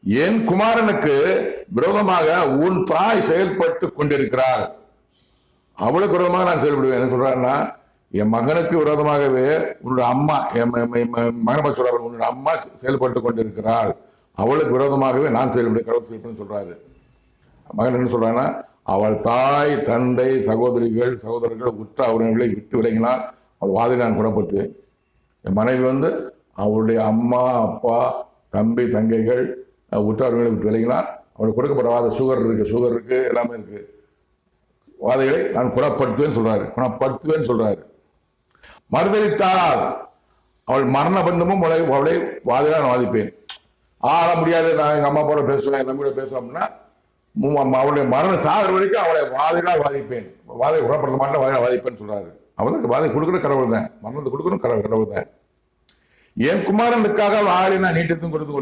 என் குமாரனுக்கு விரோதமாக உன் தாய் செயல்பட்டு கொண்டிருக்கிறாள். அவளுக்கு விரோதமாக நான் செயல்படுவேன். என்ன சொல்றாருன்னா, என் மகனுக்கு விரோதமாகவே உன்னோட அம்மா, மகனை சொல்றாரு, உன்னோட அம்மா செயல்பட்டு கொண்டிருக்கிறாள், அவளுக்கு விரோதமாகவே நான் செயல்படுவேன், கடவுள் செயல்படுன்னு சொல்றாரு. மகன் என்ன சொல்றாங்கன்னா, அவள் தாய் தந்தை சகோதரர்கள் உற்ற அவர்களை விட்டு விலகினால் அவள் வாதில் நான் குணப்படுத்துவேன். என் மனைவி அவளுடைய அம்மா அப்பா தம்பி தங்கைகள் உற்றவர்களை விட்டு விலகினால் அவளுக்கு கொடுக்கப்பட்ட வாத சுகர் இருக்கு எல்லாமே இருக்கு, வாதைகளை நான் குணப்படுத்துவேன்னு சொல்றாரு. மறுதளித்தால் அவள் மரண பந்தமும் அவளை வாதில நான் வாதிப்பேன். ஆள முடியாது, நான் எங்க அம்மா போல பேசுவேன், என் தம்பி கூட பேசுவேன் அப்படின்னா அவளுடைய மரணம் சாகிற வரைக்கும் அவளை வாதிலால் வாதிப்பேன், வாதை குணப்படுத்த மாட்டேன், வாதிலால் வாதிப்பேன்னு சொல்றாரு. அவளுக்கு வாதை கொடுக்குற கடவுள் தான், மரணத்தை கொடுக்கணும் கடவுள் தான். என் குமாரனுக்காக வாழை நான் நீட்டத்தும் கொடுத்து